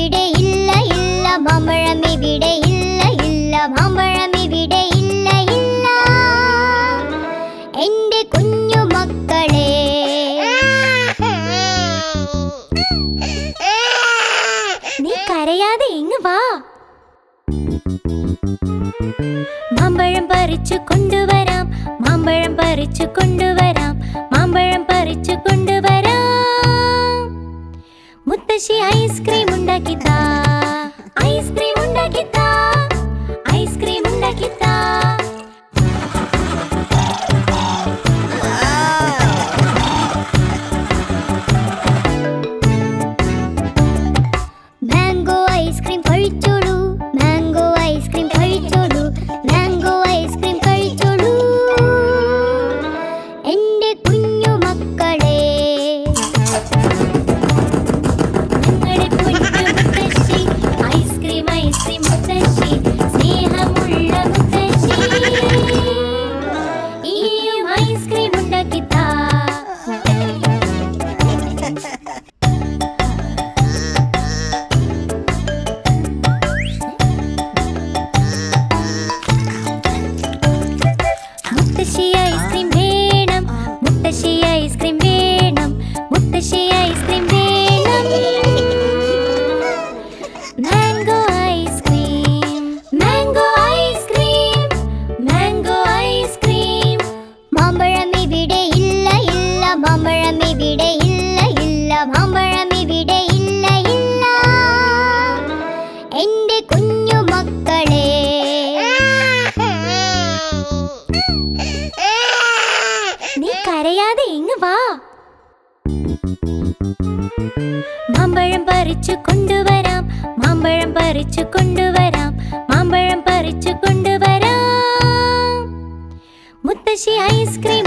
ഇവിടെ ഇല്ല ഇല്ല, മാമ്പഴം ഇവിടെ ഇല്ല ഇല്ല, മാമ്പഴം ഇവിടെ ഇല്ല ഇല്ല. എന്റെ കുഞ്ഞു മക്കളെ, നീ കരയാതെ ഇങ്ങ് വാ. മാമ്പഴം പറിച്ചു കൊണ്ടുവരാം, മാമ്പഴം പറിച്ചു കൊണ്ടുവരാം, മാമ്പഴം പറിച്ചു കൊണ്ടുവരാം. മുത്തശ്ശി ഐസ്ക്രീം ഉണ്ടാക്കിത്താ, ഐസ്ക്രീം ഉണ്ടാക്കിത്താ, ഐസ്ക്രീം ഉണ്ടാക്കിത്താ. മാംഗോ ഐസ്ക്രീം കഴിച്ചോളൂ, മാംഗോ ഐസ്ക്രീം കഴിച്ചോളൂ, മാംഗോ ഐസ്ക്രീം കഴിച്ചോളൂ. എന്റെ കുഞ്ഞു മക്കളെ, ഞങ്ങളുടെ കുഞ്ഞു മുത്തശ്ശി, ഐസ്ക്രീം ഐസ്ക്രീം മുത്തശ്ശി, സ്നേഹമുള്ള മുത്തശ്ശി, ഇനിയും ഐസ്ക്രീം ഉണ്ടാക്കിത്താ. മുത്തശ്ശി ഐസ്ക്രീം വേണം, മുത്തശ്ശി ഐസ്ക്രീം വേണം, മുത്തശ്ശി ഐസ്ക്രീം വേണം. Mango ice cream, mango ice cream, mango ice cream. മാമ്പഴം ഇവിടെ ഇല്ല ഇല്ല, മാമ്പഴം ഇവിടെ ഇല്ല ഇല്ല, മാമ്പഴം ഇവിടെ ഇല്ല ഇല്ല. എന്റെ കുഞ്ഞു മക്കളെ, നീ കരയാതെ ഇങ്ങ് വാ. മാമ്പഴം പറിച്ചു കൊണ്ടുവരാം, മാമ്പഴം പറിച്ചു കൊണ്ടുവരാം, മാമ്പഴം പറിച്ചു കൊണ്ടുവരാം. മുത്തശ്ശി ഐസ്ക്രീം